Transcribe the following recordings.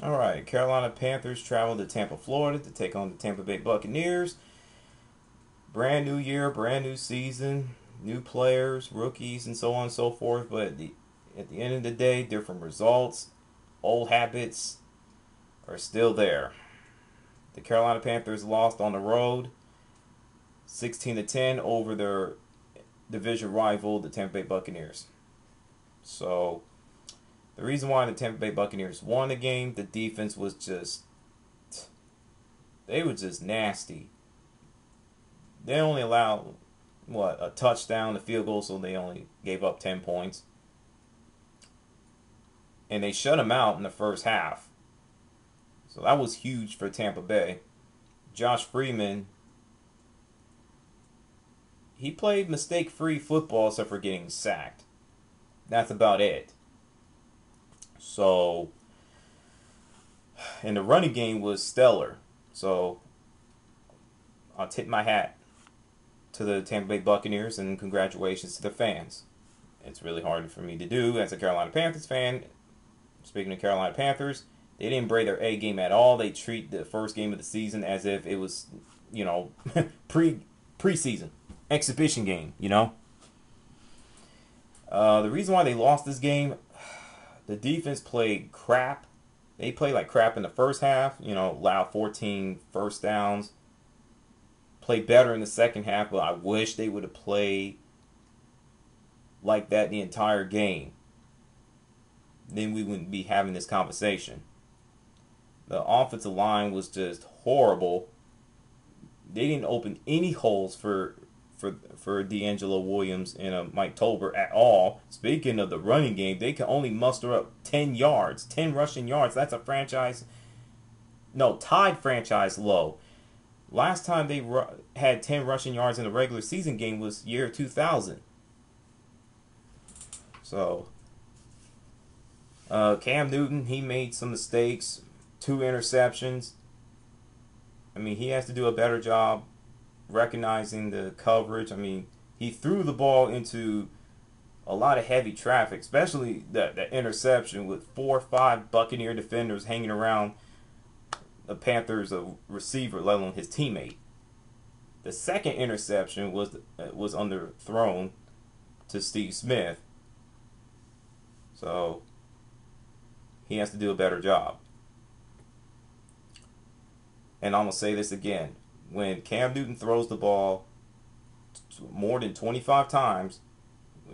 All right, Carolina Panthers travel to Tampa, Florida to take on the Tampa Bay Buccaneers. Brand new year, brand new season, new players, rookies, and so on and so forth. But at the end of the day, different results, old habits are still there. The Carolina Panthers lost on the road 16-10 over their division rival, the Tampa Bay Buccaneers. So the reason why the Tampa Bay Buccaneers won the game, the defense was just, they were just nasty. They only allowed, a touchdown, a field goal, so they only gave up 10 points. And they shut them out in the first half. So that was huge for Tampa Bay. Josh Freeman, he played mistake-free football except for getting sacked. That's about it. So, and the running game was stellar. So, I'll tip my hat to the Tampa Bay Buccaneers and congratulations to the fans. It's really hard for me to do as a Carolina Panthers fan. Speaking of Carolina Panthers, they didn't bring their A game at all. They treat the first game of the season as if it was, preseason exhibition game. The reason why they lost this game, the defense played crap. They played like crap in the first half. Allowed 14 first downs. Played better in the second half, but I wish they would have played like that the entire game. Then we wouldn't be having this conversation. The offensive line was just horrible. They didn't open any holes for D'Angelo Williams and Mike Tolbert at all. Speaking of the running game, they can only muster up 10 yards, 10 rushing yards. That's tied franchise low. Last time they had 10 rushing yards in a regular season game was year 2000. So, Cam Newton, he made some mistakes, 2 interceptions. He has to do a better job recognizing the coverage. He threw the ball into a lot of heavy traffic, especially that interception with 4 or 5 Buccaneer defenders hanging around the Panthers receiver, let alone his teammate. The second interception was underthrown to Steve Smith. So he has to do a better job. And I'm going to say this again. When Cam Newton throws the ball more than 25 times,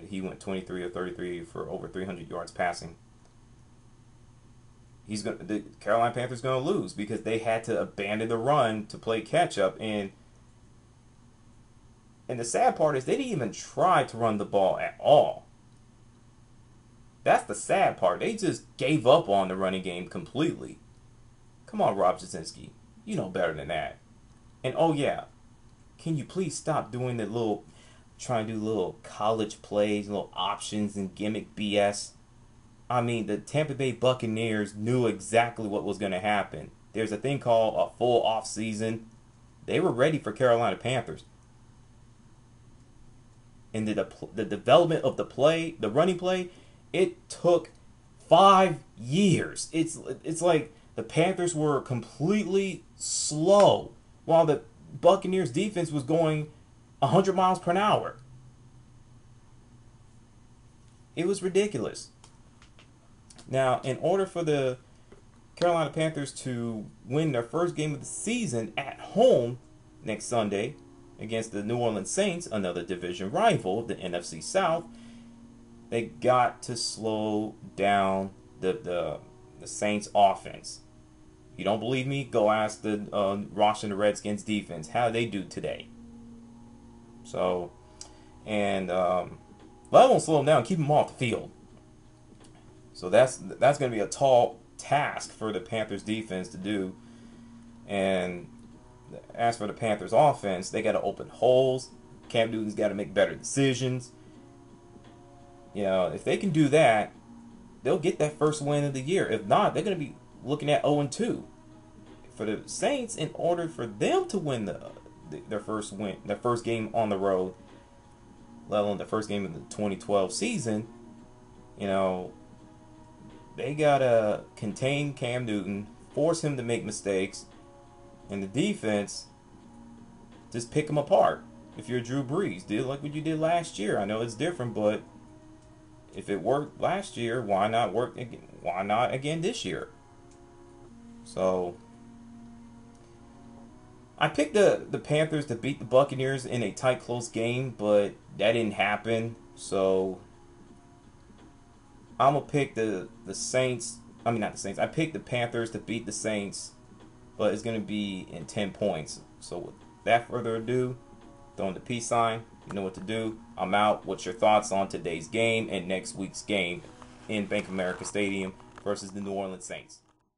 he went 23 or 33 for over 300 yards passing. The Carolina Panthers going to lose because they had to abandon the run to play catch up. And the sad part is they didn't even try to run the ball at all. That's the sad part. They just gave up on the running game completely. Come on, Rob Jasinski. You know better than that. And oh yeah, can you please stop doing trying to do little college plays, little options and gimmick BS? The Tampa Bay Buccaneers knew exactly what was going to happen. There's a thing called a full off season. They were ready for Carolina Panthers. And the development of the running play, it took 5 years. It's like the Panthers were completely slow while the Buccaneers defense was going 100 miles per hour. It was ridiculous. Now, in order for the Carolina Panthers to win their first game of the season at home next Sunday against the New Orleans Saints, another division rival of the NFC South, they got to slow down the Saints offense. You don't believe me? Go ask the Washington Redskins defense. How they do today? So, and let alone slow them down, keep them off the field. So that's going to be a tall task for the Panthers defense to do. And as for the Panthers offense, they got to open holes. Cam Newton's got to make better decisions. If they can do that, they'll get that first win of the year. If not, they're going to be looking at 0-2. For the Saints, in order for them to win their first game on the road, let alone the first game of the 2012 season, they gotta contain Cam Newton, force him to make mistakes, and the defense just pick him apart. If you're Drew Brees, do like what you did last year. I know it's different, but if it worked last year, why not work again? Why not again this year? So I picked the Panthers to beat the Buccaneers in a tight, close game, but that didn't happen. So I'm gonna pick the Saints. I mean, not the Saints. I picked the Panthers to beat the Saints, but it's gonna be in 10 points. So without further ado, throwing the peace sign. You know what to do. I'm out. What's your thoughts on today's game and next week's game in Bank of America Stadium versus the New Orleans Saints?